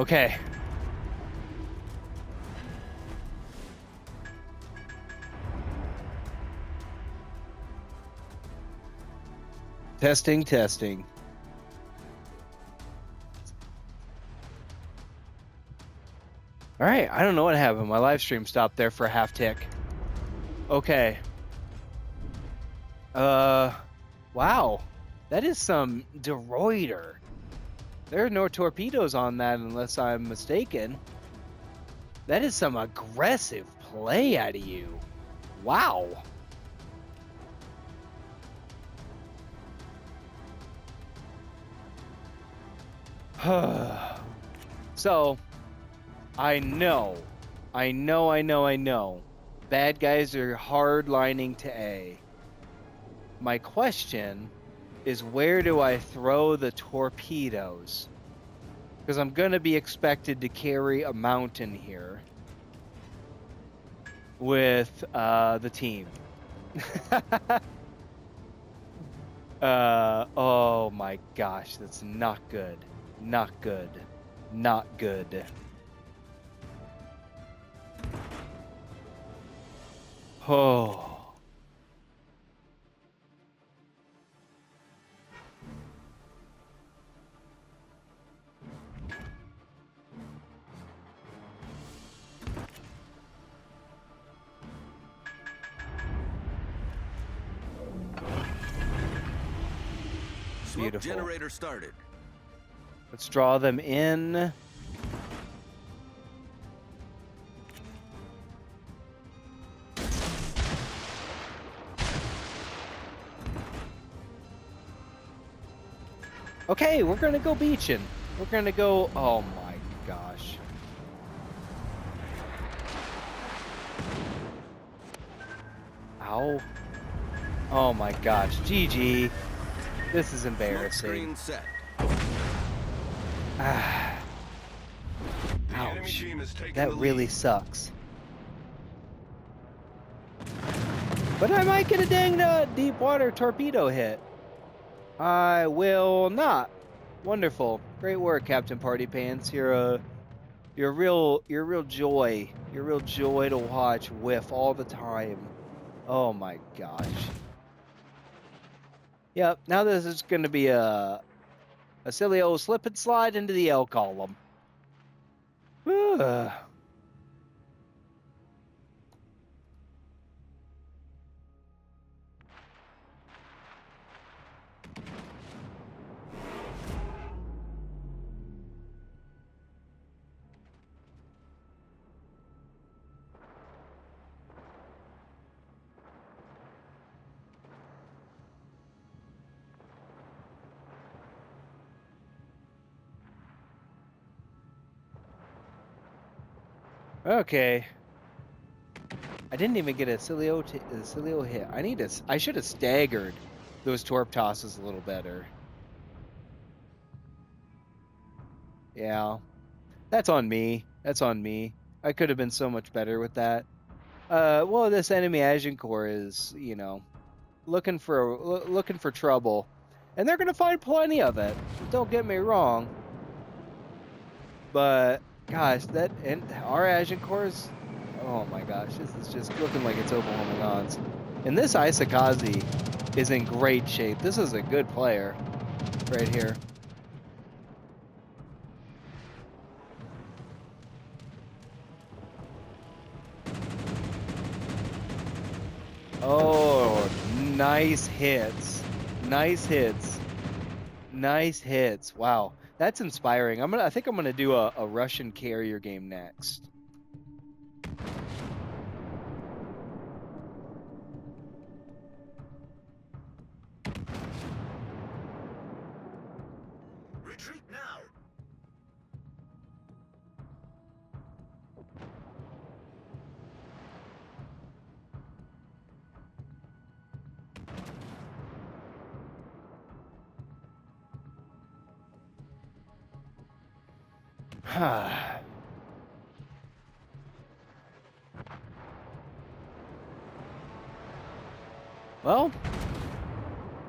Okay. Testing, testing. All right, I don't know what happened. My live stream stopped there for a half tick. Okay. Wow. That is some deroiter. There are no torpedoes on that unless I'm mistaken. That is some aggressive play out of you. Wow. So, I know. Bad guys are hard lining to A. My question is, where do I throw the torpedoes? Because I'm going to be expected to carry a mountain here with the team. Oh my gosh, that's not good. Not good. Not good. Oh. Beautiful. Generator started. Let's draw them in. Okay, we're gonna go beaching. We're gonna go. Oh my gosh. Ow. Oh my gosh. GG. This is embarrassing. Set. Ouch. That really sucks. But I might get a dang deep water torpedo hit. I will not. Wonderful. Great work, Captain Party Pants. You're a real joy. You're a real joy to watch whiff all the time. Oh my gosh. Yep, now this is going to be a silly old slip and slide into the L column. Okay. I didn't even get a Cilio hit. I should have staggered those torp tosses a little better. Yeah. That's on me. That's on me. I could have been so much better with that. Well, this enemy Agincourt is, you know, looking for trouble. And they're going to find plenty of it. Don't get me wrong. But gosh, our Agincourt is, oh my gosh, this is just looking like it's overwhelming odds. And this Isakazi is in great shape. This is a good player right here. Oh, nice hits. Nice hits. Nice hits. Wow. That's inspiring. I think I'm gonna do a Russian carrier game next. Retreat now. Well,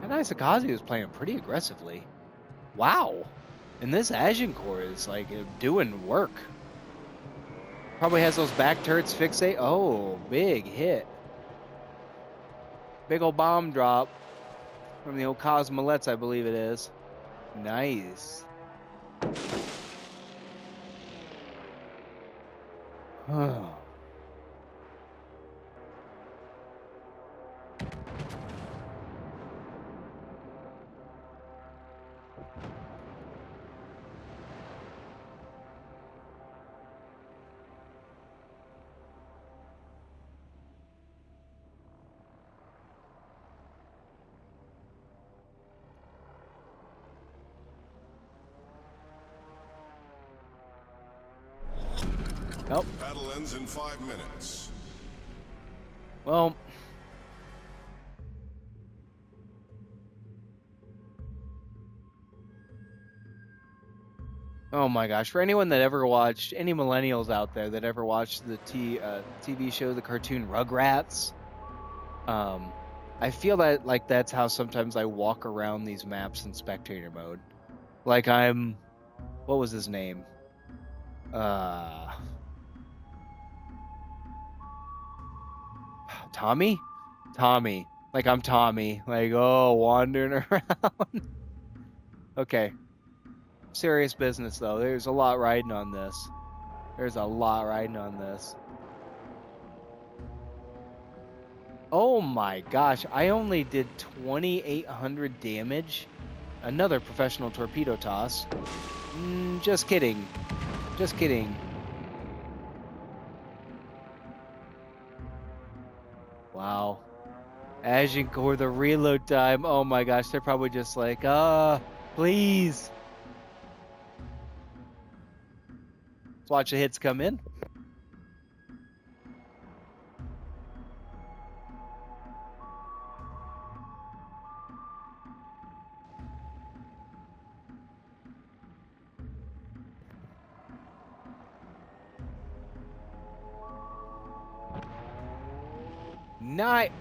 that Isakazi was playing pretty aggressively. Wow. And this Agincourt is like doing work. Probably has those back turrets fixate. Oh, big hit. Big old bomb drop from the old Cosmolets, I believe it is. Nice. Oh. Nope. Battle ends in 5 minutes. Well, oh my gosh, for anyone that ever watched, any millennials out there that ever watched the TV show, the cartoon Rugrats, I feel that like that's how sometimes I walk around these maps in spectator mode. Like I'm, what was his name? Tommy? Tommy. Like I'm Tommy. Like, oh, wandering around. Okay. Serious business though. There's a lot riding on this. There's a lot riding on this. Oh my gosh, I only did 2,800 damage. Another professional torpedo toss. Just kidding. Just kidding. Wow. Agincourt, the reload time. Oh my gosh, they're probably just like, please. Let's watch the hits come in.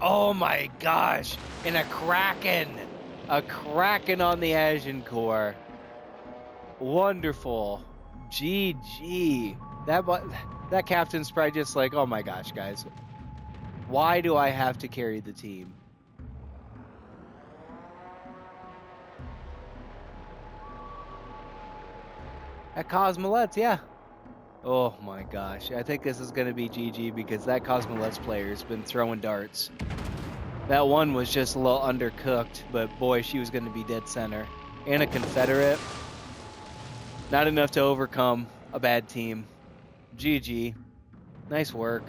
Oh my gosh. And a Kraken. A Kraken on the Agincourt. Wonderful. GG. That captain's probably just like, oh my gosh, guys. Why do I have to carry the team? At Cosmolets, yeah. Oh my gosh. I think this is going to be GG because that Cosmolets player's been throwing darts. That one was just a little undercooked, but boy, she was going to be dead center. And a Confederate. Not enough to overcome a bad team. GG. Nice work.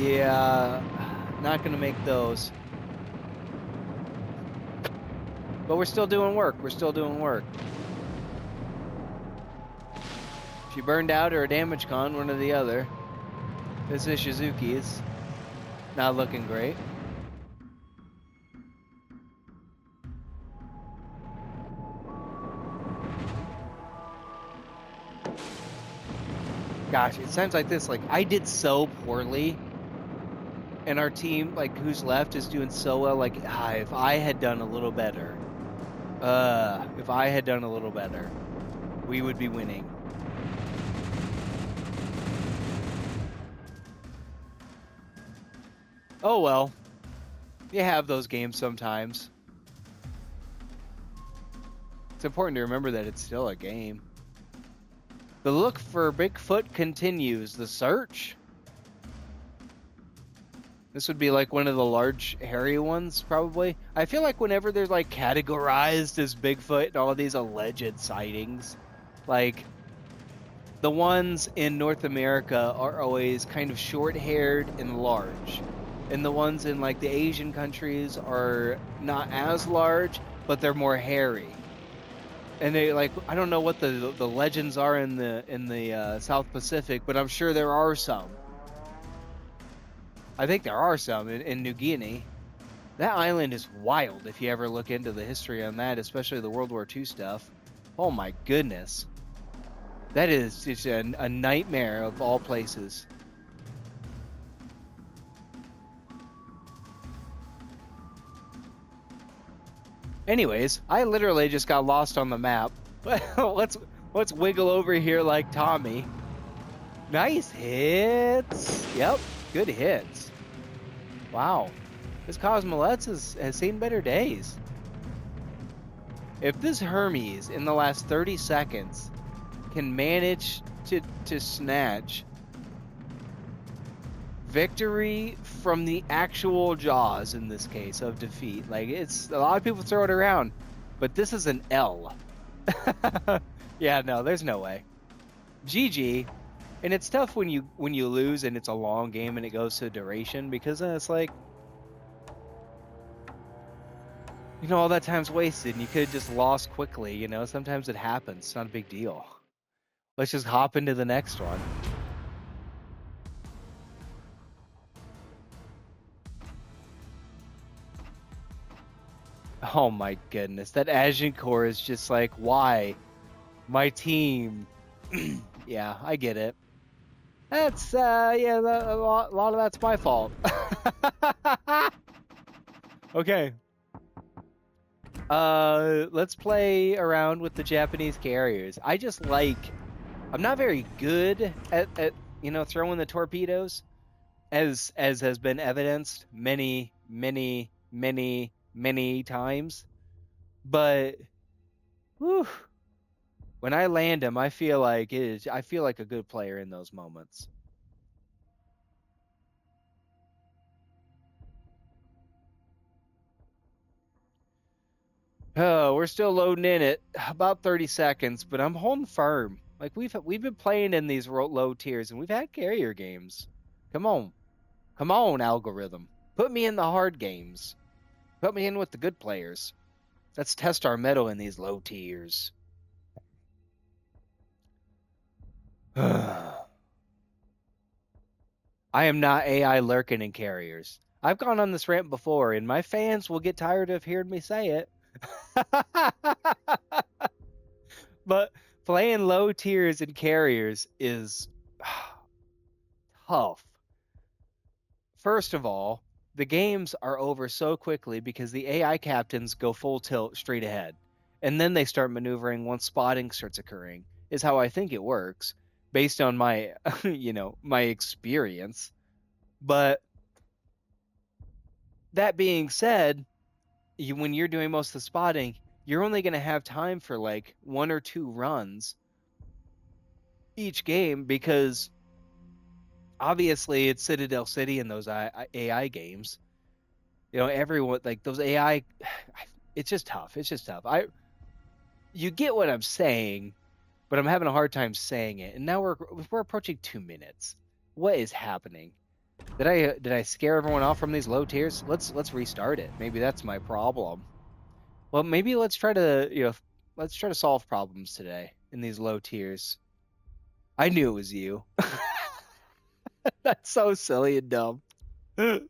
Yeah. Not going to make those. But we're still doing work. We're still doing work. She burned out or a damage con, one or the other. This is Shizuki's. Not looking great. Gosh, it sounds like this. Like, I did so poorly. And our team, like, who's left is doing so well. Like, if I had done a little better. If I had done a little better, we would be winning. Oh well. You have those games sometimes. It's important to remember that it's still a game. The look for Bigfoot continues. The search? This would be like one of the large, hairy ones, probably. I feel like whenever they're like categorized as Bigfoot and all of these alleged sightings, like the ones in North America are always kind of short-haired and large. And the ones in like the Asian countries are not as large, but they're more hairy. And they like, I don't know what the legends are in the South Pacific, but I'm sure there are some. I think there are some in New Guinea. That island is wild if you ever look into the history on that, especially the World War II stuff. Oh my goodness. That is just a nightmare of all places. Anyways, I literally just got lost on the map. let's wiggle over here like Tommy. Nice hits. Yep, good hits. Wow, this Cosmolet's has seen better days. If this Hermes in the last 30 seconds can manage to snatch victory from the actual jaws in this case of defeat, like it's a lot of people throw it around, but this is an L. Yeah, no, there's no way. GG. And it's tough when you lose and it's a long game and it goes to duration, because then it's like, you know, all that time's wasted and you could have just lost quickly, you know. Sometimes it happens. It's not a big deal. Let's just hop into the next one. Oh my goodness. That Agincourt is just like, why? My team. Yeah, I get it. That's, yeah, a lot of that's my fault. Okay. Let's play around with the Japanese carriers. I'm not very good at you know, throwing the torpedoes, as has been evidenced many times. But whew, when I land them, I feel like a good player in those moments. Oh, we're still loading in at about 30 seconds, but I'm holding firm. Like we've been playing in these low tiers, and we've had carrier games. Come on, algorithm. Put me in the hard games. Put me in with the good players. Let's test our mettle in these low tiers. I am not AI lurking in carriers. I've gone on this rant before, and my fans will get tired of hearing me say it. But playing low tiers and carriers is tough. First of all, the games are over so quickly because the AI captains go full tilt straight ahead. And then they start maneuvering once spotting starts occurring, is how I think it works, based on my, you know, my experience. But that being said, when you're doing most of the spotting, you're only going to have time for like 1 or 2 runs each game, because obviously it's Citadel City and those AI games. You know, everyone, like those AI, it's just tough. It's just tough. You get what I'm saying, but I'm having a hard time saying it. And now we're approaching 2 minutes. What is happening? Did I scare everyone off from these low tiers? Let's restart it. Maybe that's my problem. Well, maybe let's try to solve problems today in these low tiers. I knew it was you. That's so silly and dumb. Ay,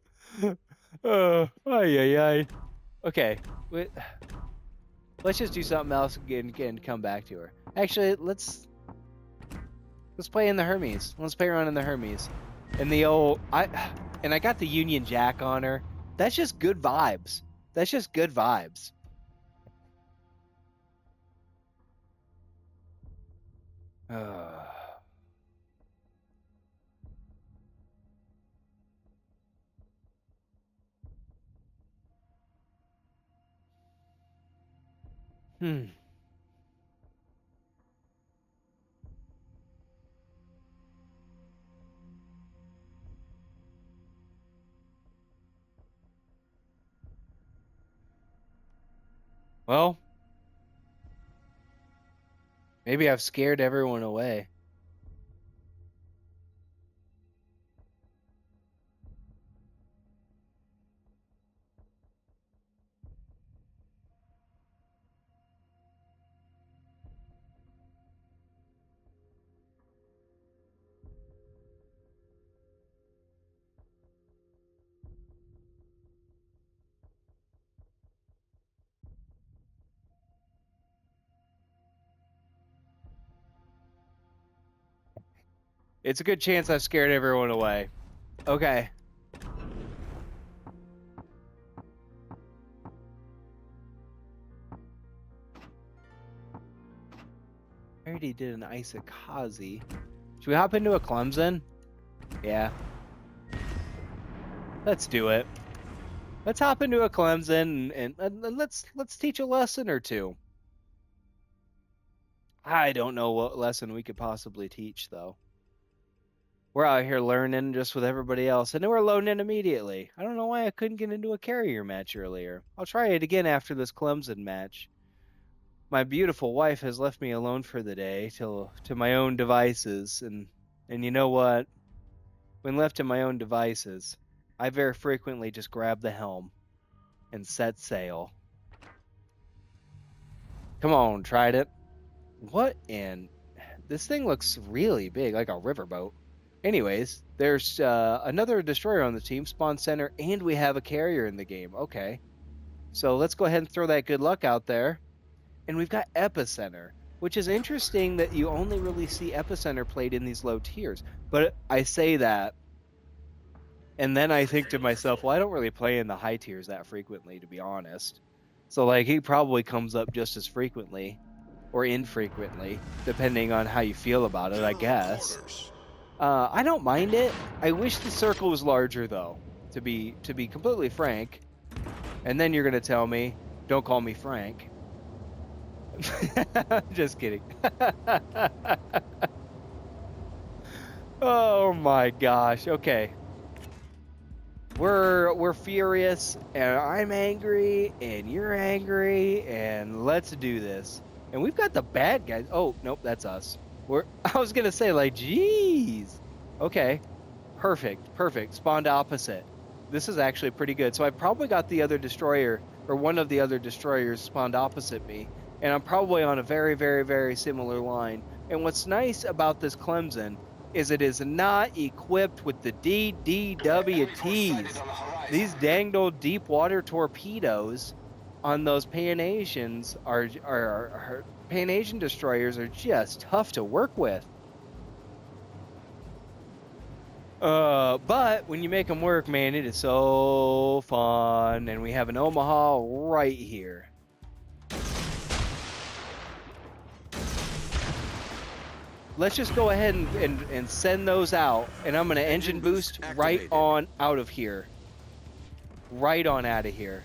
ay. Okay, let's just do something else and come back to her. Actually, let's play in the Hermes. Let's play around in the Hermes. And I got the Union Jack on her. That's just good vibes. That's just good vibes. Hmm. Well, maybe I've scared everyone away. It's a good chance I've scared everyone away. Okay. I already did an Isakazi. Should we hop into a Clemson? Yeah. Let's do it. Let's hop into a Clemson and let's teach a lesson or two. I don't know what lesson we could possibly teach though. We're out here learning just with everybody else, and then we're loading in immediately. I don't know why I couldn't get into a carrier match earlier. I'll try it again after this Clemson match. My beautiful wife has left me alone for the day to my own devices, and you know what? When left to my own devices, I very frequently just grab the helm and set sail. Come on, Trident. What in? This thing looks really big, like a riverboat. Anyways, there's another destroyer on the team, spawn center, and we have a carrier in the game. Okay. So let's go ahead and throw that good luck out there. And we've got epicenter, which is interesting that you only really see epicenter played in these low tiers. But I say that, and then I think to myself, well, I don't really play in the high tiers that frequently, to be honest. So like he probably comes up just as frequently or infrequently, depending on how you feel about it, I guess. I don't mind it. I wish the circle was larger, though, to be completely frank. And then you're gonna tell me, don't call me Frank. Just kidding. Oh my gosh. Okay. We're furious, and I'm angry, and you're angry, and let's do this. And we've got the bad guys. Oh, nope, that's us. I was gonna say, like, geez. Okay. Perfect. Spawned opposite. This is actually pretty good. So I probably got the other destroyer, or one of the other destroyers spawned opposite me. And I'm probably on a very, very, very similar line. And what's nice about this Clemson is it is not equipped with the DDWTs. These danged old deep water torpedoes on those Pan Asians are Pan Asian destroyers are just tough to work with. But when you make them work, man, it is so fun. And we have an Omaha right here. Let's just go ahead and send those out. And I'm going to engine boost right on out of here. Right on out of here.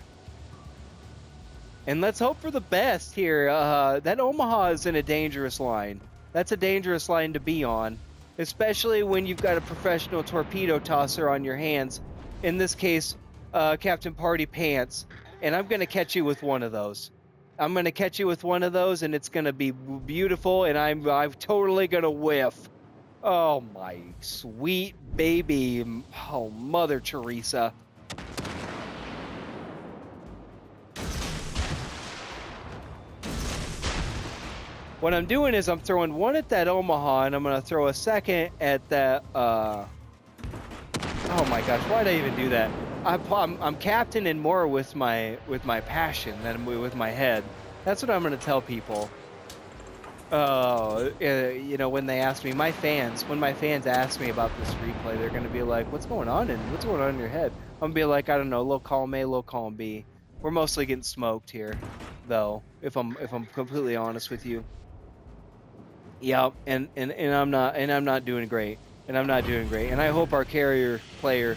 And let's hope for the best here. That Omaha is in a dangerous line. That's a dangerous line to be on. Especially when you've got a professional torpedo tosser on your hands. In this case, Captain Party Pants. And I'm going to catch you with one of those. I'm going to catch you with one of those, and it's going to be beautiful, and I'm totally going to whiff. Oh, my sweet baby. Oh, Mother Teresa. What I'm doing is I'm throwing one at that Omaha, and I'm going to throw a second at that, oh my gosh, why'd I even do that? I'm captaining more with my passion than with my head. That's what I'm going to tell people. You know, when they ask me, when my fans ask me about this replay, they're going to be like, what's going on in your head? I'm going to be like, I don't know, low column A, low column B. We're mostly getting smoked here, though, if I'm completely honest with you. Yep, and I'm not doing great. And I hope our carrier player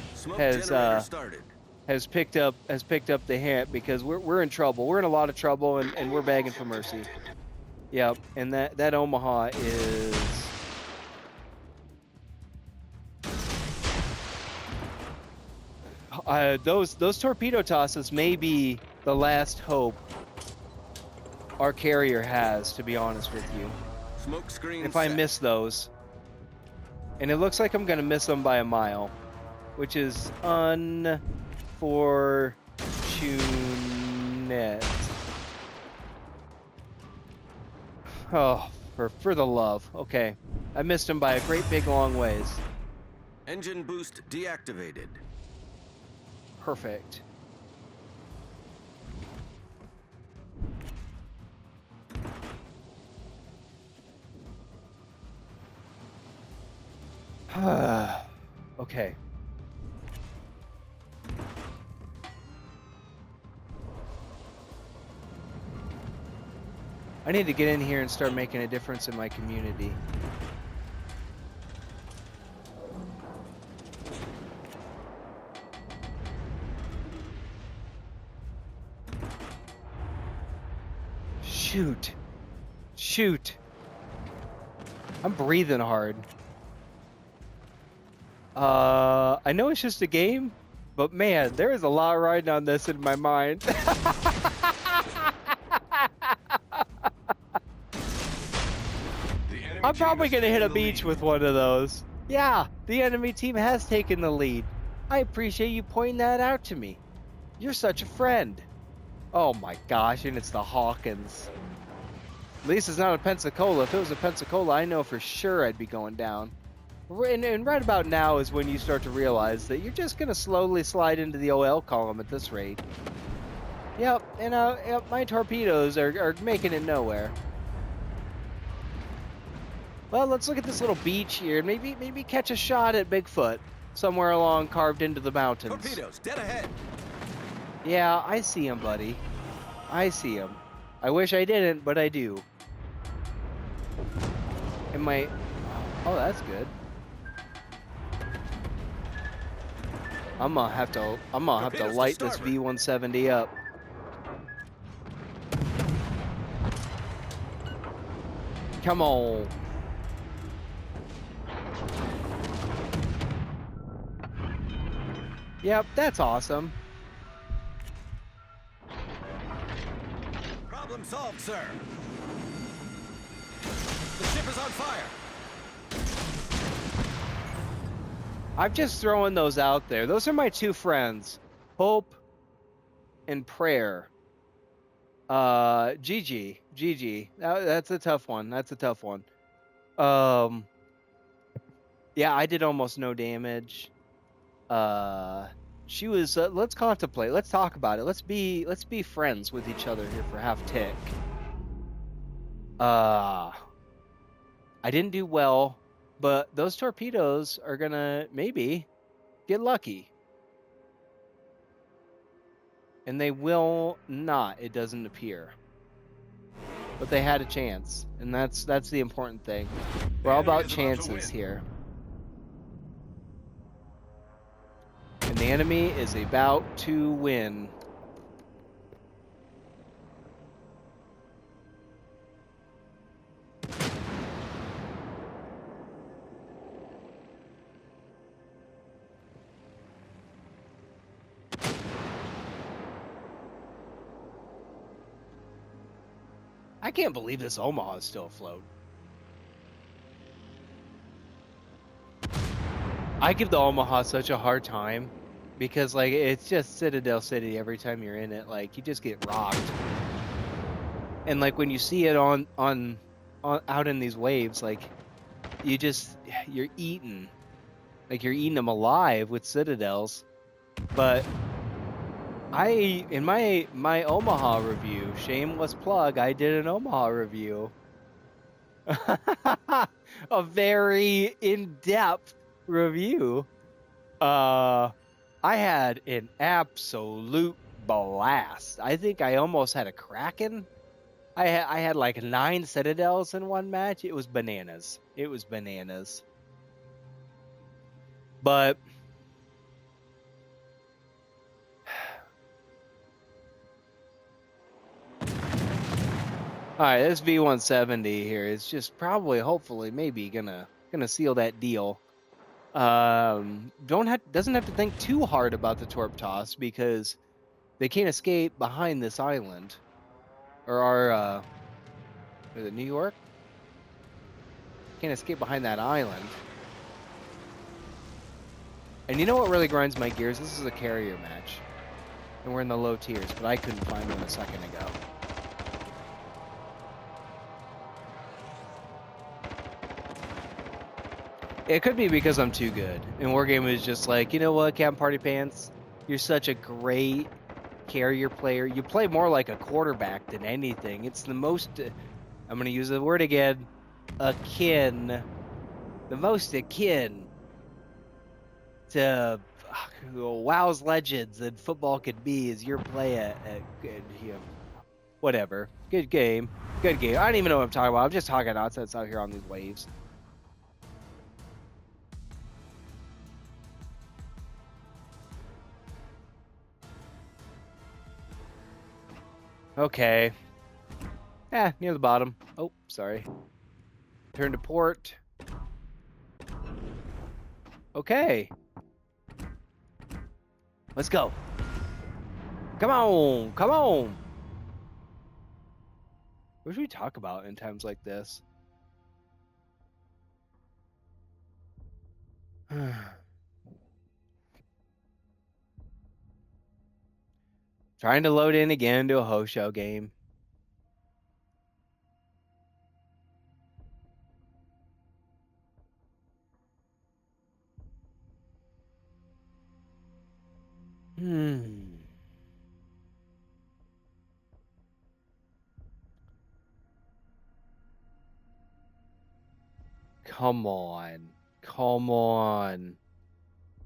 has picked up the hint, because we're in trouble. We're in a lot of trouble, and we're begging for mercy. Yep, and that Omaha is those torpedo tosses may be the last hope our carrier has, to be honest with you. Smoke screen if I miss those. And it looks like I'm going to miss them by a mile, which is unfortunate. Oh, for the love. Okay. I missed them by a great big long ways. Engine boost deactivated. Perfect. Okay. I need to get in here and start making a difference in my community. Shoot. Shoot. I'm breathing hard. I know it's just a game, but man, there is a lot riding on this in my mind. I'm probably gonna hit a beach with one of those. Yeah, the enemy team has taken the lead. I appreciate you pointing that out to me. You're such a friend. Oh my gosh, and it's the Hawkins. At least it's not a Pensacola. If it was a Pensacola, I know for sure I'd be going down. And right about now is when you start to realize that you're just going to slowly slide into the OL column at this rate. Yep, and yep, my torpedoes are making it nowhere. Well, let's look at this little beach here and maybe catch a shot at Bigfoot somewhere along carved into the mountains. Torpedoes, dead ahead. Yeah, I see him, buddy. I see him. I wish I didn't, but I do. And my... Oh, that's good. I'm gonna have to light this V-170 up. Come on. Yep, that's awesome. Problem solved, sir. The ship is on fire. I'm just throwing those out there. Those are my two friends, Hope and Prayer. GG. That's a tough one. That's a tough one. Yeah, I did almost no damage. She was. Let's contemplate. Let's talk about it. Let's be friends with each other here for half tick. I didn't do well. But those torpedoes are gonna maybe get lucky. And they will not, it doesn't appear. But they had a chance, and that's the important thing. We're all about chances here. And the enemy is about to win. I can't believe this Omaha is still afloat. I give the Omaha such a hard time because, like, it's just Citadel City every time you're in it. Like, you just get rocked. And, like, when you see it on out in these waves, like, you're eaten. Like, you're eating them alive with Citadels. But in my Omaha review, shameless plug, I did an Omaha review. A very in-depth review. I had an absolute blast. I think I almost had a Kraken. I had like 9 Citadels in one match. It was bananas. It was bananas. But all right, this V-170 here is just probably, hopefully, maybe gonna seal that deal. Doesn't have to think too hard about the torp toss because they can't escape behind this island, or is it New York? Can't escape behind that island. And you know what really grinds my gears? This is a carrier match, and we're in the low tiers, but I couldn't find one a second ago. It could be because I'm too good. And Wargame is just like, you know what, Captain Party Pants? You're such a great carrier player. You play more like a quarterback than anything. It's the most, I'm going to use the word again, akin. The most akin to WoW's legends that football could be is your play at you know, whatever. Good game. Good game. I don't even know what I'm talking about. I'm just talking nonsense out here on these waves. Okay. Near the bottom. Oh, sorry. Turn to port. Okay. Let's go. Come on. Come on. What should we talk about in times like this? Trying to load in again to a Hosho game. Come on. Come on.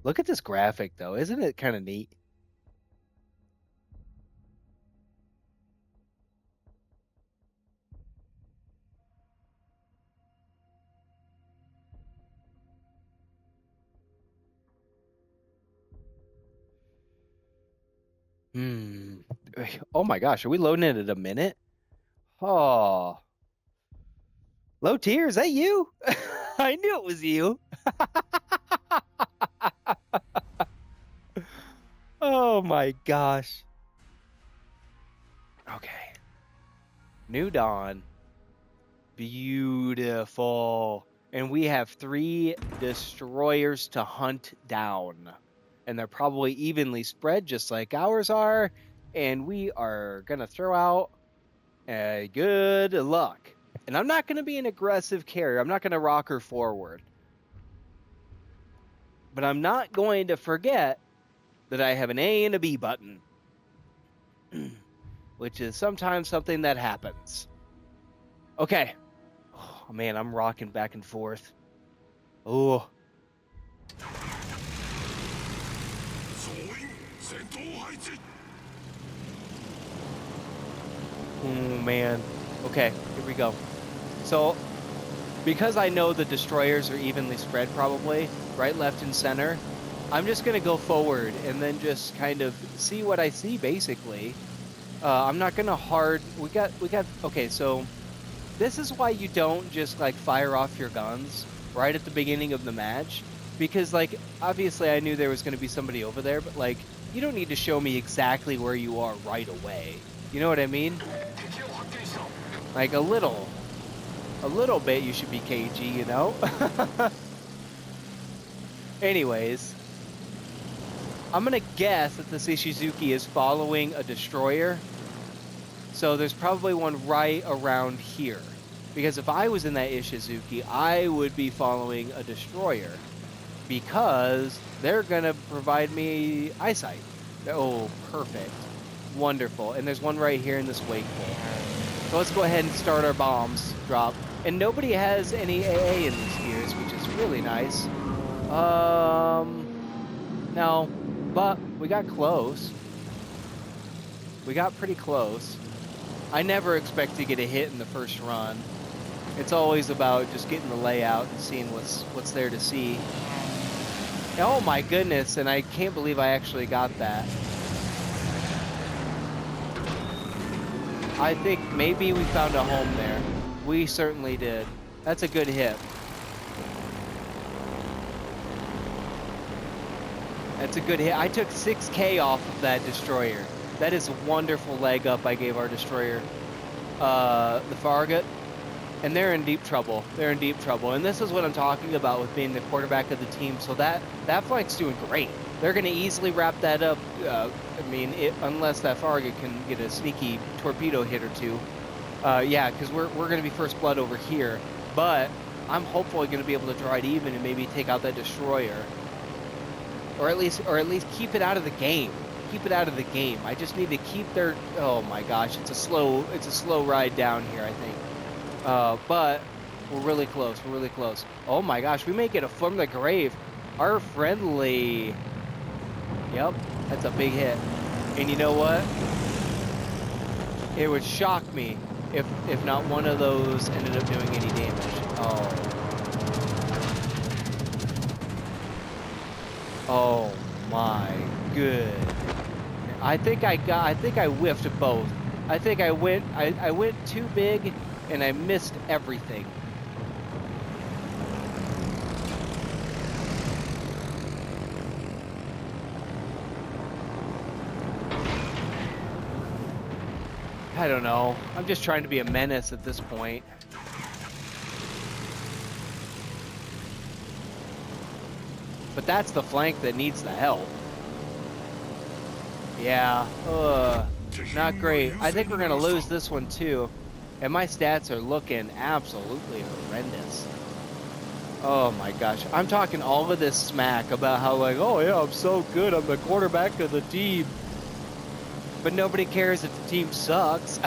Look at this graphic, though. Isn't it kind of neat? Oh my gosh, are we loading it at a minute? Oh. Low tier, is that you? I knew it was you. Oh my gosh. Okay. New Dawn. Beautiful. And we have 3 destroyers to hunt down. And they're probably evenly spread just like ours are. And we are going to throw out good luck. And I'm not going to be an aggressive carrier. I'm not going to rock her forward. But I'm not going to forget that I have an A and a B button. Which is sometimes something that happens. Okay. Oh, man, I'm rocking back and forth. Oh. Oh, man. Okay, here we go. So, because I know the destroyers are evenly spread probably, right, left, and center, I'm just going to go forward and then just kind of see what I see, basically. I'm not going to okay, so this is why you don't just, like, fire off your guns right at the beginning of the match. Because, like, obviously I knew there was going to be somebody over there, but, like, you don't need to show me exactly where you are right away. You know what I mean? Like, a little bit you should be cagey, you know? Anyways, I'm going to guess that this Ishizuki is following a destroyer. So there's probably one right around here. Because if I was in that Ishizuki, I would be following a destroyer. Because they're going to provide me eyesight. Oh, perfect. Wonderful. And there's one right here in this wake pool. So let's go ahead and start our bombs drop. And nobody has any AA in these gears, which is really nice. No. But we got close. We got pretty close. I never expect to get a hit in the first run. It's always about just getting the layout and seeing what's there to see. Oh my goodness, and I can't believe I actually got that. I think maybe we found a home there. We certainly did. That's a good hit. That's a good hit. I took 6K off of that destroyer. That is a wonderful leg up I gave our destroyer, the Farragut. And they're in deep trouble. They're in deep trouble. And this is what I'm talking about with being the quarterback of the team. So that flank's doing great. They're going to easily wrap that up. Unless that Farragut can get a sneaky torpedo hit or two. Yeah, because we're going to be first blood over here. But I'm hopefully going to be able to draw it even and maybe take out that destroyer. Or at least keep it out of the game. Keep it out of the game. I just need to keep their... Oh my gosh, it's a slow ride down here, I think. But we're really close. We're really close. Oh my gosh, we may get a from the grave. Our friendly... Yep, that's a big hit. And you know what? It would shock me if not one of those ended up doing any damage. Oh my good. I think I whiffed both. I went too big and I missed everything. I don't know. I'm just trying to be a menace at this point. But that's the flank that needs the help. Yeah, not great. I think we're gonna lose this one too. And my stats are looking absolutely horrendous. Oh my gosh. I'm talking all of this smack about how like, oh yeah, I'm so good, I'm the quarterback of the team. But nobody cares if the team sucks.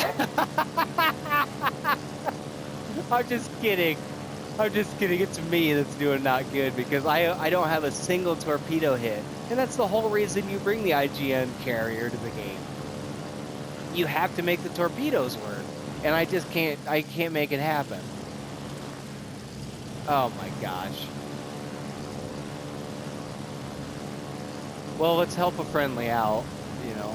I'm just kidding. I'm just kidding. It's me that's doing not good because I don't have a single torpedo hit. And that's the whole reason you bring the IGN carrier to the game. You have to make the torpedoes work. And I just can't make it happen. Oh my gosh. Well, let's help a friendly out, you know.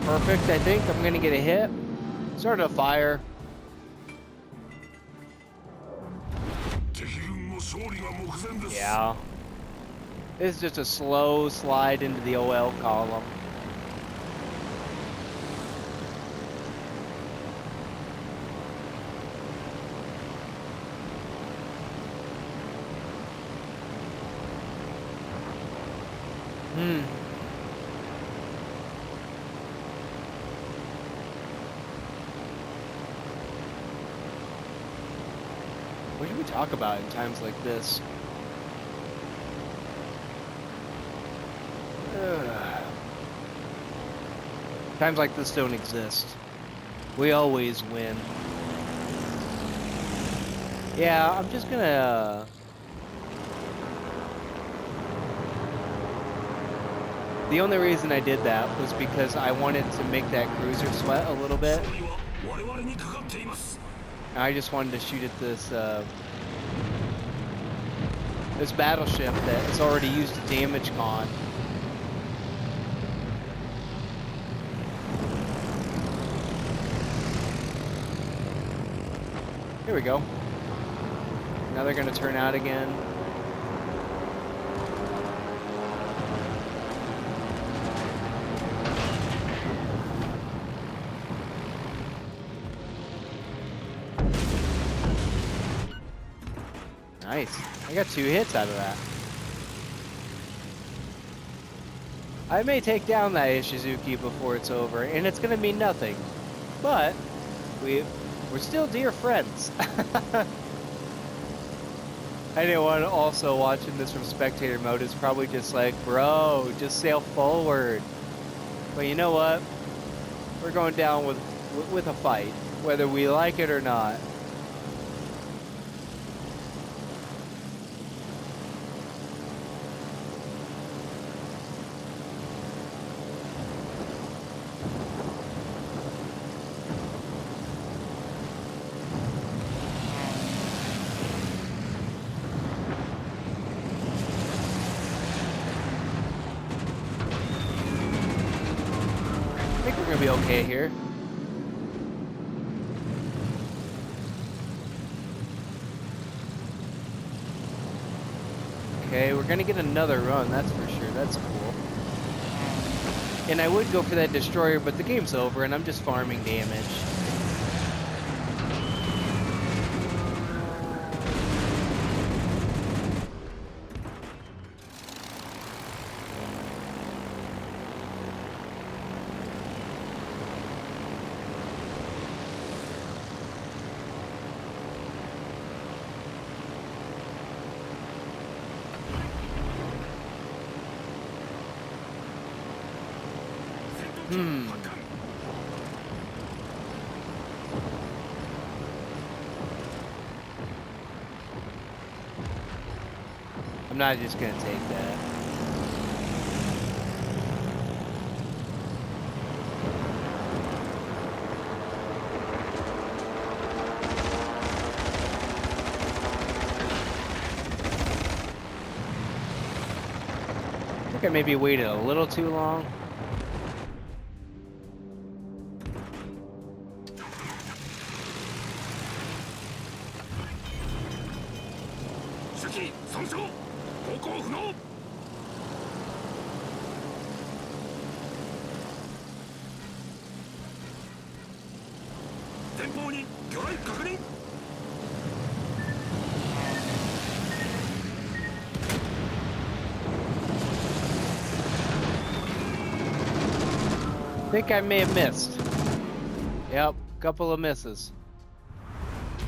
Perfect, I think. I'm gonna get a hit. Started a fire. Yeah. This is just a slow slide into the OL column. What do we talk about in times like this? Times like this don't exist. We always win. Yeah, I'm just gonna... The only reason I did that was because I wanted to make that cruiser sweat a little bit. I just wanted to shoot at this this battleship that is already used to damage con. Here we go. Now they're gonna turn out again. Nice. I got 2 hits out of that. I may take down that Ishizuki before it's over, and it's gonna mean nothing. But we're still dear friends. Anyone also watching this from spectator mode is probably just like, bro, just sail forward. But you know what? We're going down with a fight, whether we like it or not. I think we're gonna be okay here. Okay, we're gonna get another run, that's for sure. That's cool. And I would go for that destroyer, but the game's over and I'm just farming damage. not just gonna take that. I think I maybe waited a little too long. I think I may have missed. Yep, couple of misses.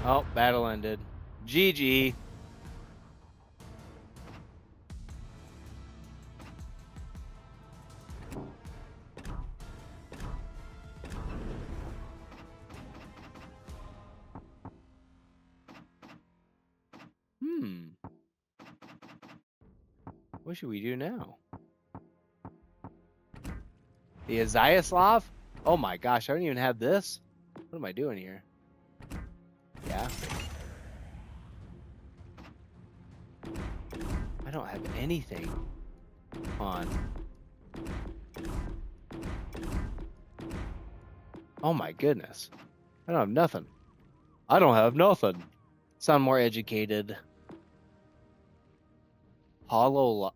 Oh, battle ended. GG. What should we do now? The Aziaslav? Oh my gosh, I don't even have this. What am I doing here? Yeah. I don't have anything on. Oh my goodness. I don't have nothing. I don't have nothing. Sound more educated. Hollow.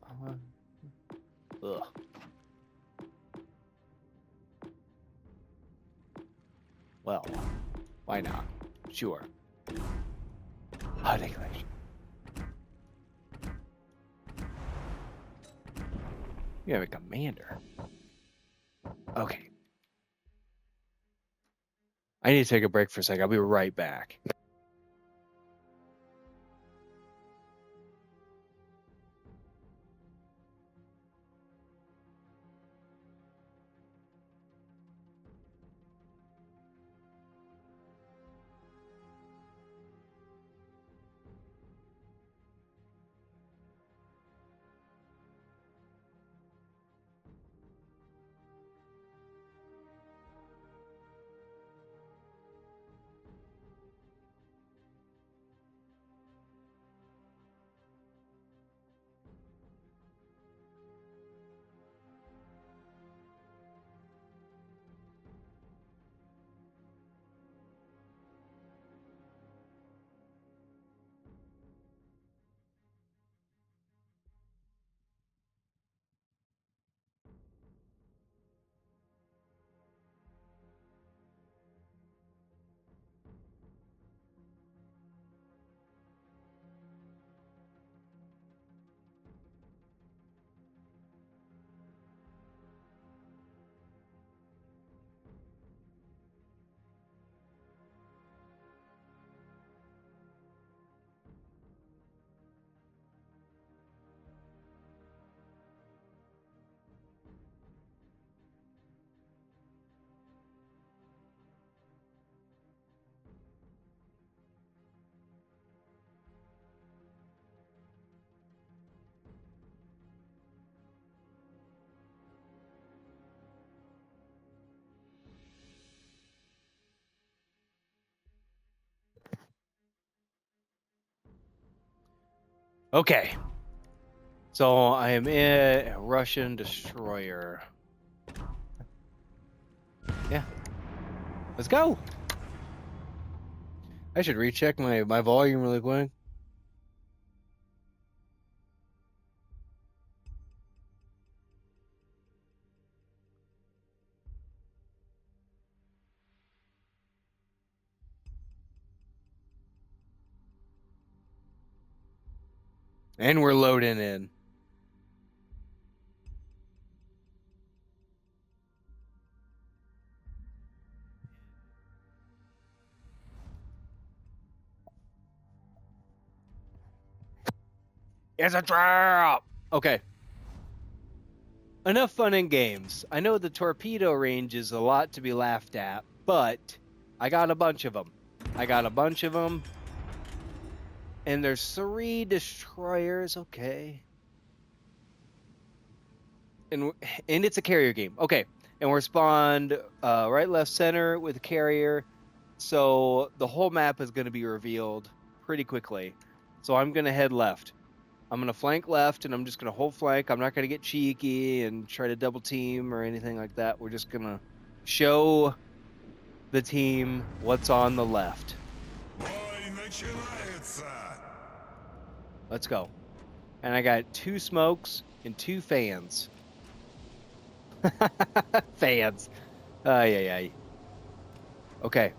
Ugh. Well, why not? Sure. Articulation. You have a commander. Okay. I need to take a break for a second. I'll be right back. Okay. So I am in a Russian destroyer. Yeah. Let's go. I should recheck my volume really quick. And we're loading in. It's a trap! Okay. Enough fun and games. I know the torpedo range is a lot to be laughed at, but I got a bunch of them. And there's 3 destroyers, okay. and it's a carrier game. Okay, and we're spawned right, left, center with a carrier, so the whole map is going to be revealed pretty quickly. So I'm going to head left. I'm going to flank left, and I'm just going to hold flank. I'm not going to get cheeky and try to double team or anything like that. We're just going to show the team what's on the left. Бой начинается! Let's go. And I got 2 smokes and 2 fans. Fans. Ay, ay, ay. Okay.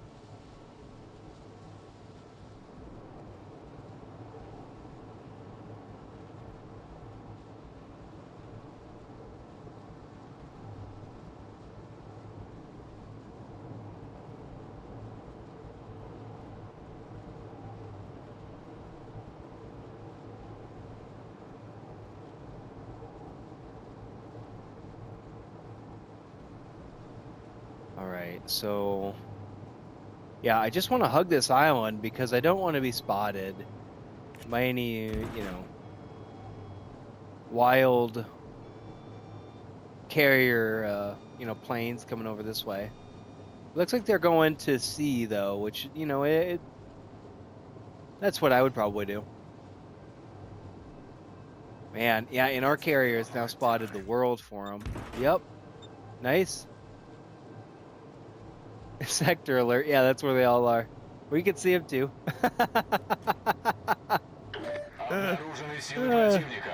All right, so yeah, I just want to hug this island because I don't want to be spotted by any, wild carrier, planes coming over this way. Looks like they're going to sea though, which, that's what I would probably do. Man, yeah, and our carrier has now spotted the world for them. Yep, nice. Sector alert. Yeah, that's where they all are. We can see them too. Обнаружены силы противника.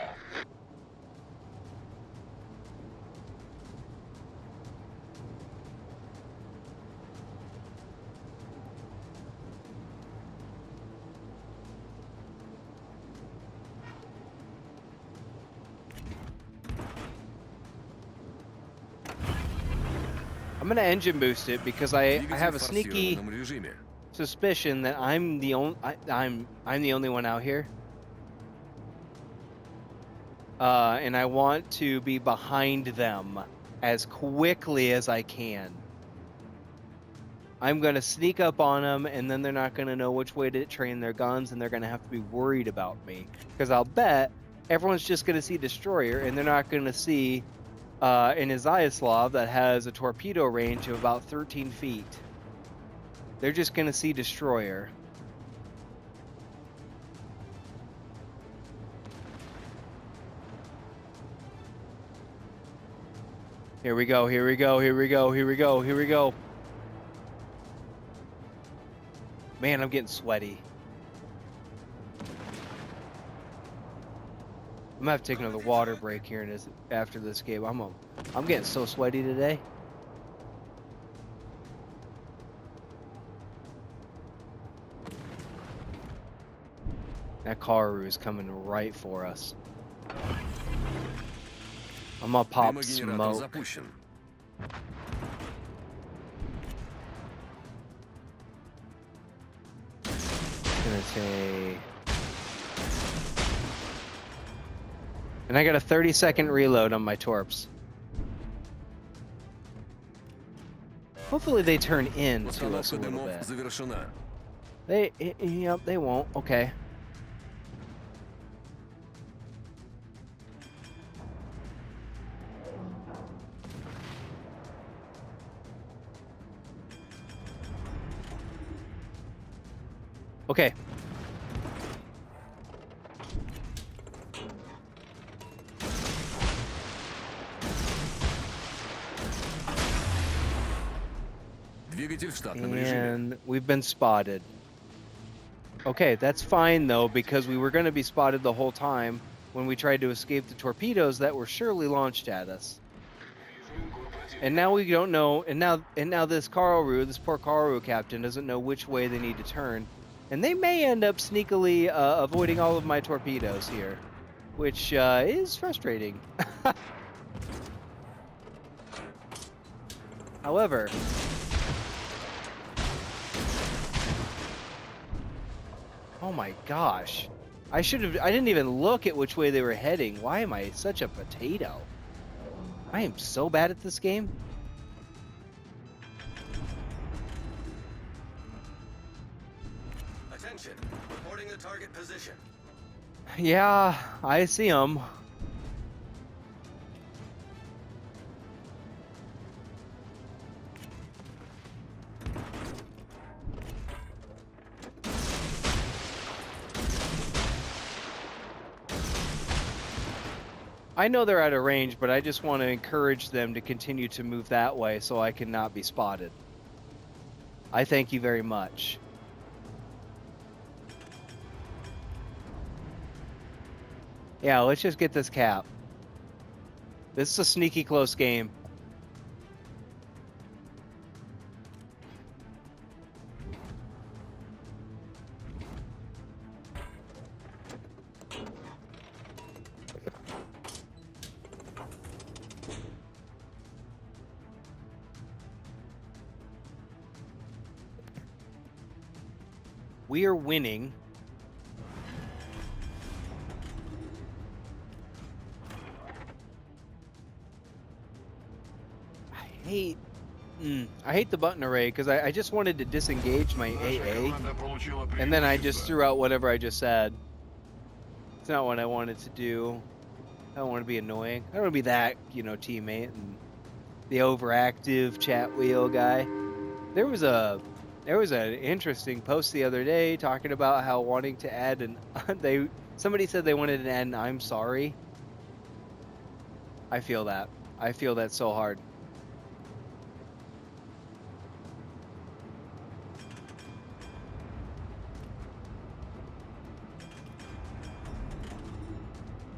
I'm gonna engine boost it because I Двигатель have a в sneaky форсированном режиме. suspicion that I'm the only one out here. And I want to be behind them as quickly as I can. I'm gonna sneak up on them, and then they're not gonna know which way to train their guns, and they're gonna have to be worried about me. Because I'll bet everyone's just gonna see destroyer, and they're not gonna see an Izyaslav that has a torpedo range of about 13 feet. They're just gonna see destroyer. Here we go, here we go, here we go, here we go, here we go. Man, I'm getting sweaty. I'm gonna have to take another water break here after this game. I'm getting so sweaty today. That Karu is coming right for us. I'm gonna pop Дымогенератор smoke. запущен. Gonna take... And I got a 30-second reload on my torps. Hopefully they turn in to us Установка a little дымов bit. завершена. Yep, they won't. Okay. Okay. Двигатель в штатном режиме. And we've been spotted. Okay, that's fine though, because we were going to be spotted the whole time when we tried to escape the torpedoes that were surely launched at us. And now we don't know, and now this poor Karu captain doesn't know which way they need to turn. And they may end up sneakily avoiding all of my torpedoes here, which is frustrating. However, oh my gosh. I didn't even look at which way they were heading. Why am I such a potato? I am so bad at this game. Attention. Reporting the target position. Yeah, I see them. I know they're out of range, but I just want to encourage them to continue to move that way so I can not be spotted. I thank you very much. Yeah, let's just get this cap. This is a sneaky close game. We are winning. I hate the button array because I just wanted to disengage my Наша AA, команда получила and then I just преимущество. threw out whatever I just said. It's not what I wanted to do. I don't want to be annoying. I don't want to be that, teammate and the overactive chat wheel guy. There was an interesting post the other day talking about how wanting to add somebody said they wanted to add an I'm sorry. I feel that. I feel that so hard.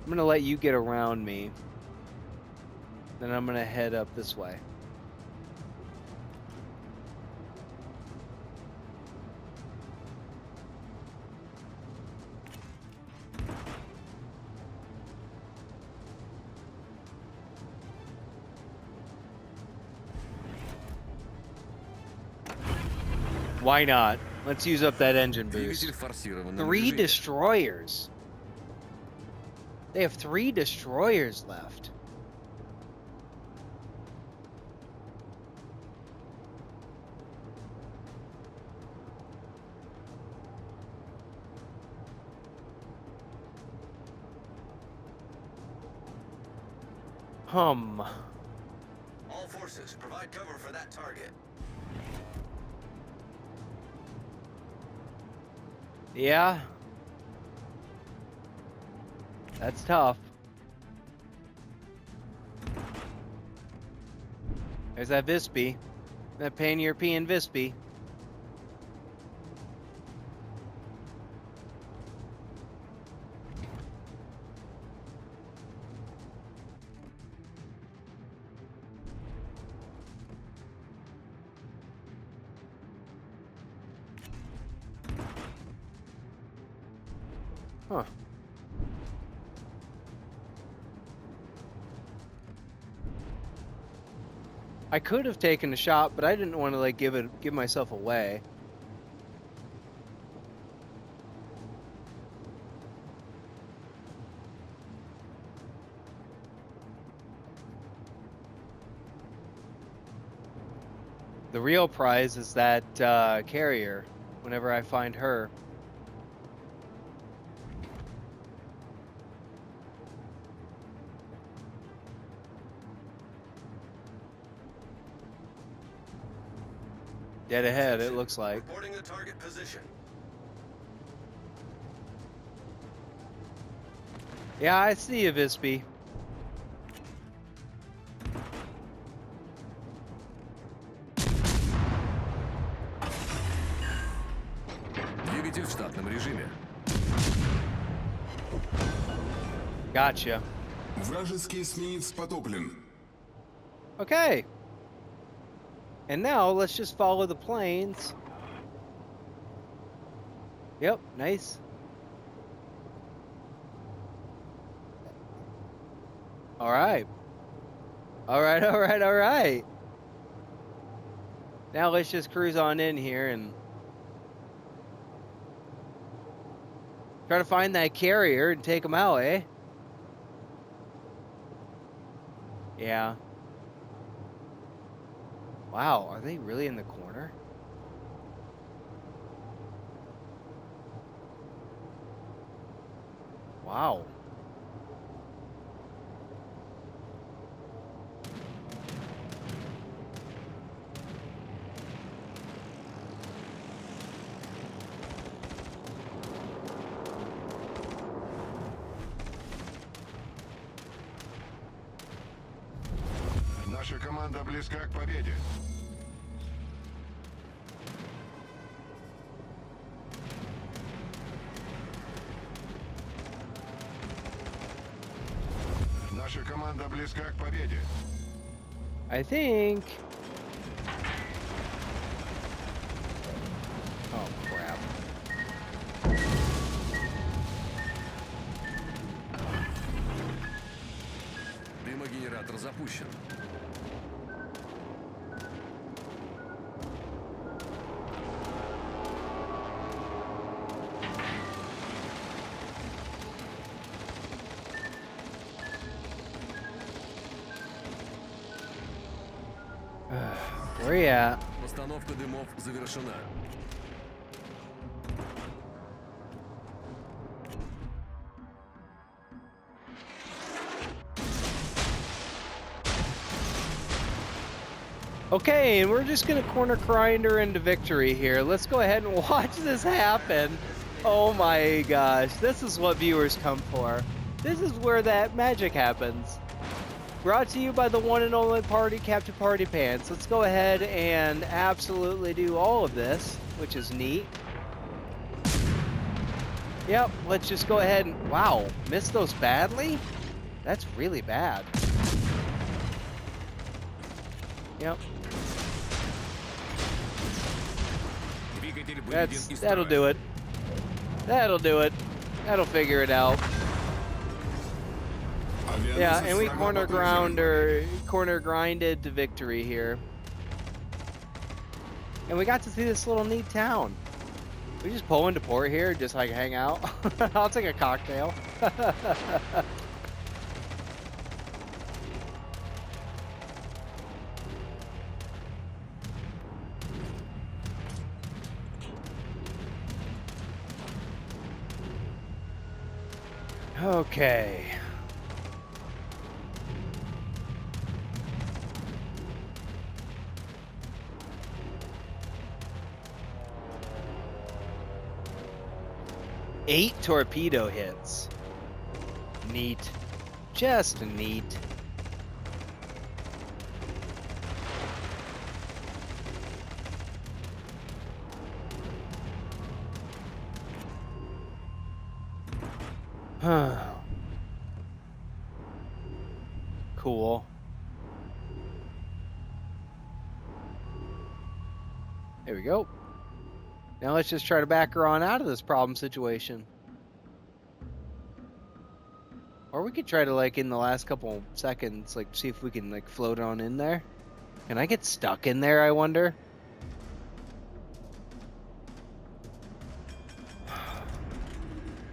I'm going to let you get around me. Then I'm going to head up this way. Why not? Let's use up that engine boost. Двигатель в форсированном 3 режиме. destroyers. They have 3 destroyers left. All forces, provide cover for that target. Yeah. That's tough. There's that Vispy. That pan-European Vispy. Huh. I could have taken a shot, but I didn't want to give myself away. The real prize is that carrier. Whenever I find her. Dead ahead, it looks like. Reporting the target position. Yeah, I see you, Vispy. Двигатель в штатном режиме. Gotcha. Вражеский эсминец потоплен. Okay. And now let's just follow the planes. Yep, nice. All right. All right, all right, all right. Now let's just cruise on in here and try to find that carrier and take him out, eh? Yeah. Wow, are they really in the corner? Wow. команда близка к победе. Наша команда близка к победе. I think. Oh crap. Дымогенератор запущен. Where you at? Постановка дымов завершена. Okay, and we're just gonna corner grinder into victory here. Let's go ahead and watch this happen. Oh my gosh, this is what viewers come for. This is where that magic happens. Brought to you by the one and only Captain Party Pants. Let's go ahead and absolutely do all of this, which is neat. Yep, let's just go ahead and... Wow, missed those badly? That's really bad. Yep. That'll do it. That'll do it. That'll figure it out. Yeah, and we corner grinded to victory here. And we got to see this little neat town. We just pull into port here, just like hang out. I'll take a cocktail. Okay. Eight torpedo hits. Neat. Just neat. Cool. There we go. Now let's just try to back her on out of this problem situation. Or we could try to, like, in the last couple seconds, like, see if we can, like, float on in there. Can I get stuck in there, I wonder?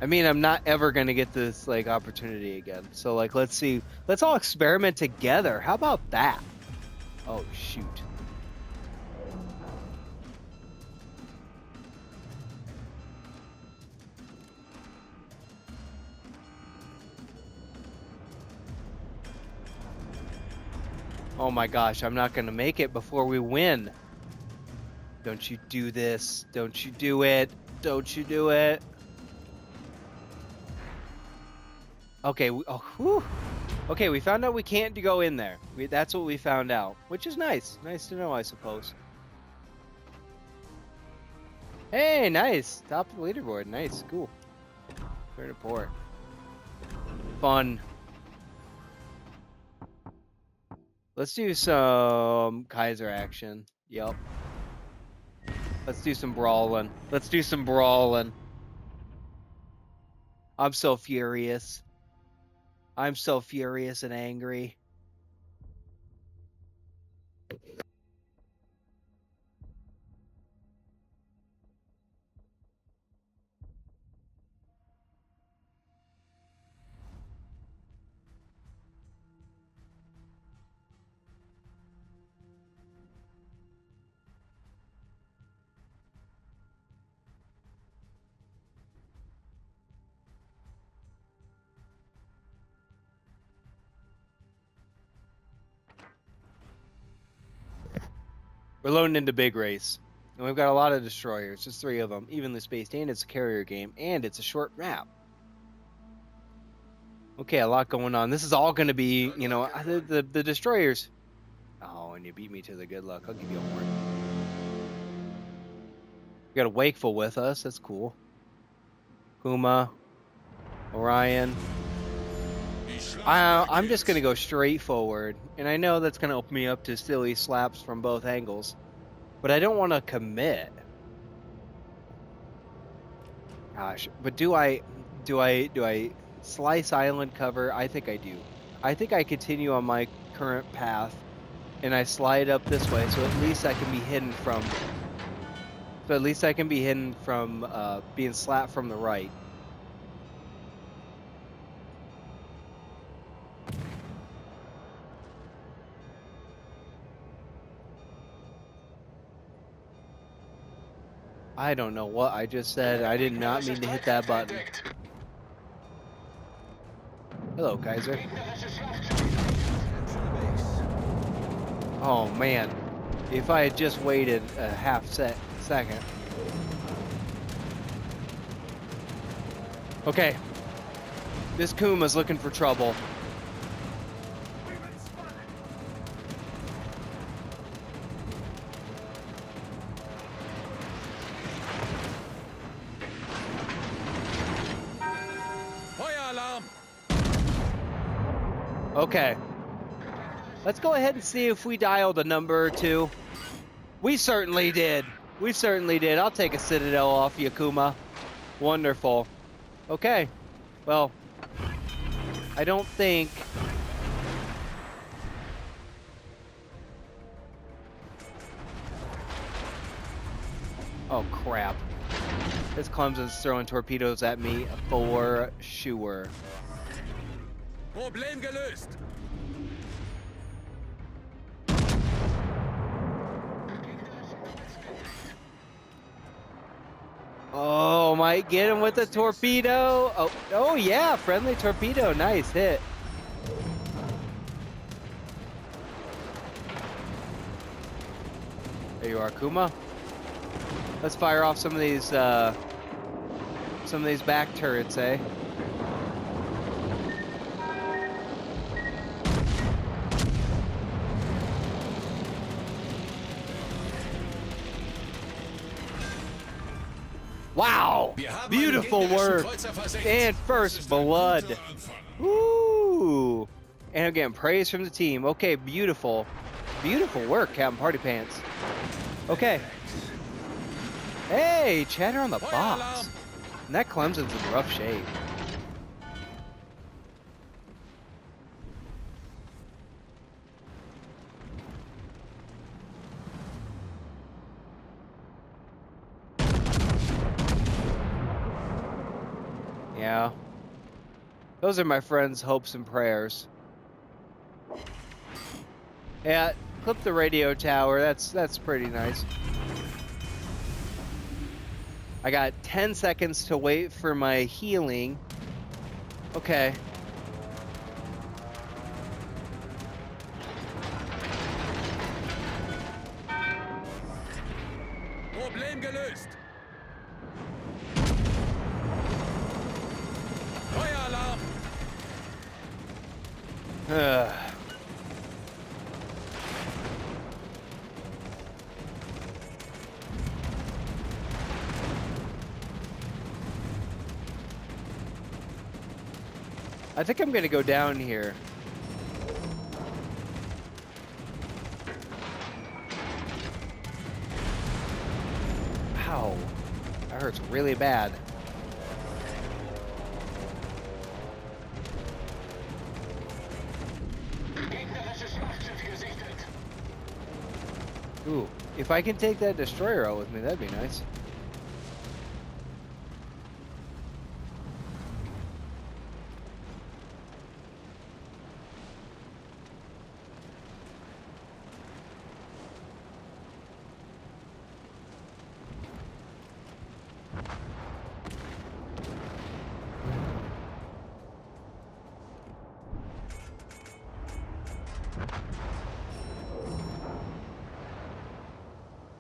I mean, I'm not ever going to get this, like, opportunity again. So, like, let's see. Let's all experiment together. How about that? Oh, shoot. Oh my gosh, I'm not going to make it before we win. Don't you do this. Don't you do it. Don't you do it. Okay, okay, we found out we can't go in there. That's what we found out, which is nice. Nice to know, I suppose. Hey, nice. Top of the leaderboard. Nice, cool. Return to port. Fun. Let's do some Kaiser action. Yup. Let's do some brawling. Let's do some brawling. I'm so furious. I'm so furious and angry. We're loading into big race. And we've got a lot of destroyers. Just 3 of them. Evenly spaced. And it's a carrier game. And it's a short map. Okay, a lot going on. This is all going to be, you know, the destroyers. Oh, when you beat me to the good luck. I'll give you a horn. We got a Wakeful with us. That's cool. Kuma, Orion. I'm just going to go straight forward. And I know that's going to open me up to silly slaps from both angles. But I don't want to commit. Gosh, but do I slice island cover? I think I do. I think I continue on my current path and I slide up this way so at least I can be hidden from being slapped from the right. I don't know what I just said. I did not mean to hit that button. Hello, Kaiser. Oh man, if I had just waited a half second. Okay, this Kuma's looking for trouble. Okay. Let's go ahead and see if we dialed a number or two. We certainly did. We certainly did. I'll take a Citadel off Yakuma. Wonderful. Okay. Well, I don't think... Oh, crap. This Clemson's throwing torpedoes at me for sure. Problem gelöst. Oh, might get him with a torpedo. Oh yeah, friendly torpedo. Nice hit. There you are, Kuma. Let's fire off some of these back turrets, eh? Wow! Beautiful work! And first blood! Woo! And again, praise from the team. Okay, beautiful. Beautiful work, Captain Party Pants. Okay. Hey, chatter on the box. And that Clemson's in rough shape. Yeah. Those are my friends' hopes and prayers. Yeah, clip the radio tower. That's pretty nice. I got 10 seconds to wait for my healing. Okay. Problem gelöst. Ugh. I think I'm gonna go down here. Ow. That hurts really bad. Ooh, if I can take that destroyer out with me, that'd be nice.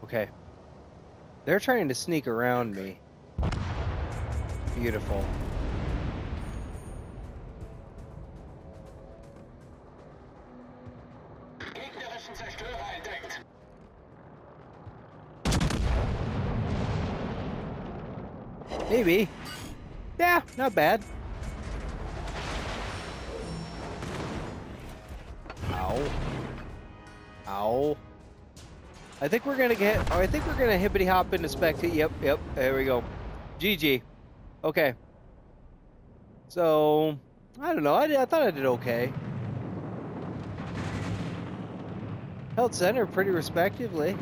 Okay. They're trying to sneak around me. Beautiful. Gegnerischen Zerstörer Maybe. Yeah, not bad. Ow. Ow. I think we're gonna get. Oh, I think we're gonna hippity hop into spectate. Yep. There we go. GG. Okay. So I don't know. I thought I did okay. Held center pretty respectively.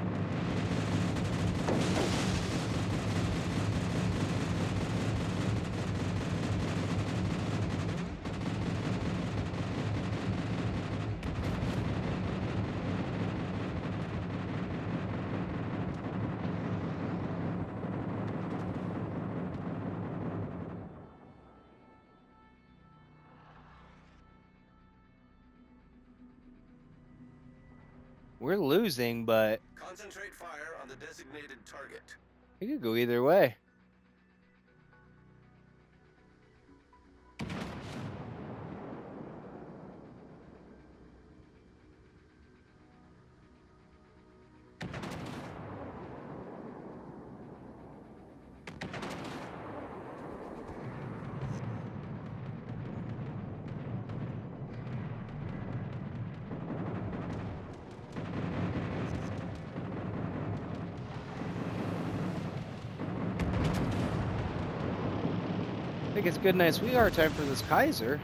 We're losing, but Concentrate fire on the designated target. it could go either way. I think it's good, nice sweetheart time for this Kaiser.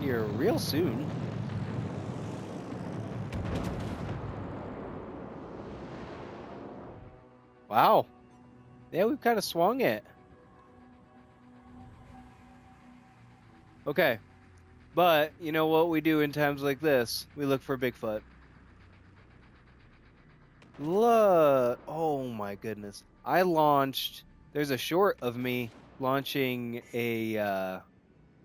Here real soon. Wow. Yeah, we've kind of swung it. Okay. But, you know what we do in times like this? We look for Bigfoot. Look. Oh my goodness. I launched... There's a short of me launching a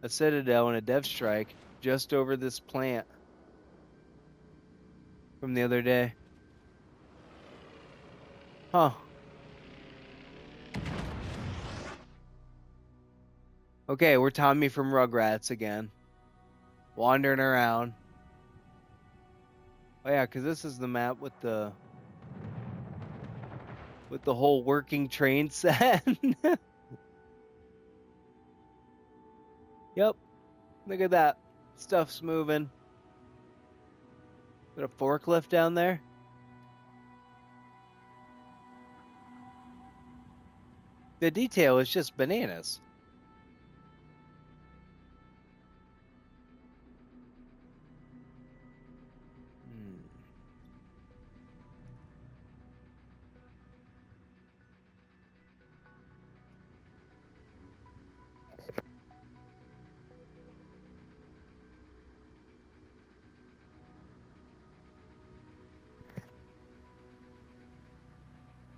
Citadel and a Dev Strike just over this plant from the other day. Huh. Okay, we're Tommy from Rugrats again. Wandering around. Oh yeah, because this is the map with the whole working train set. Yep. Look at that. Stuff's moving. Got a forklift down there. The detail is just bananas.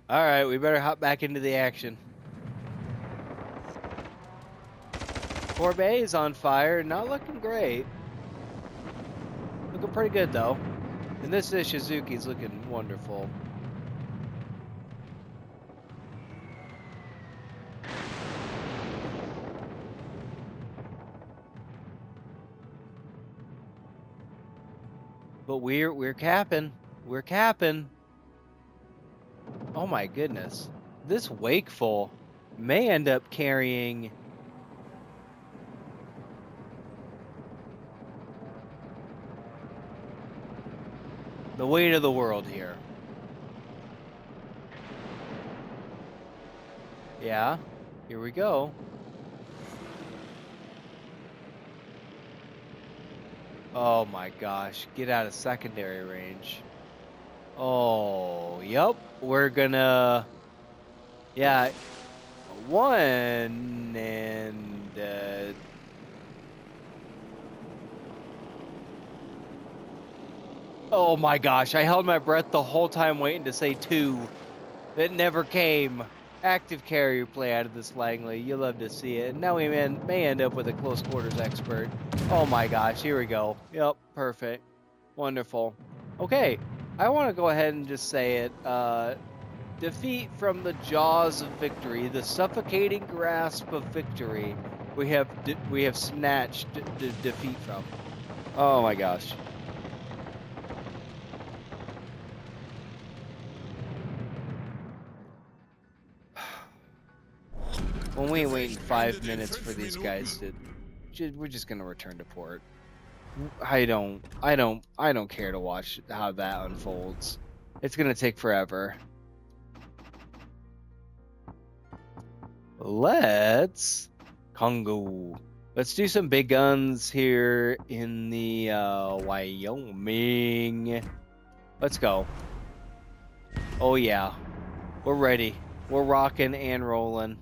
All right, we better hop back into the action. Corbet is on fire, not looking great. Looking pretty good though. And this Shizuki's looking wonderful. But we're capping. We're capping. Oh my goodness. This Wakeful may end up carrying the weight of the world here. Yeah, here we go. Oh my gosh, get out of secondary range. Oh, yep, we're gonna, yeah, one, and, oh my gosh, I held my breath the whole time waiting to say two. It never came. Active carrier play out of this Langley. You love to see it. And now we may end up with a close quarters expert. Oh my gosh, here we go. Yep, perfect. Wonderful. Okay, I want to go ahead and just say it. Defeat from the jaws of victory, the suffocating grasp of victory. We have snatched defeat from. Oh my gosh. Well, we ain't waiting 5 minutes for these guys to. We're just gonna return to port. I don't care to watch how that unfolds. It's gonna take forever. Let's Congo. Let's do some big guns here in the Wyoming. Let's go. Oh yeah, we're ready. We're rocking and rolling.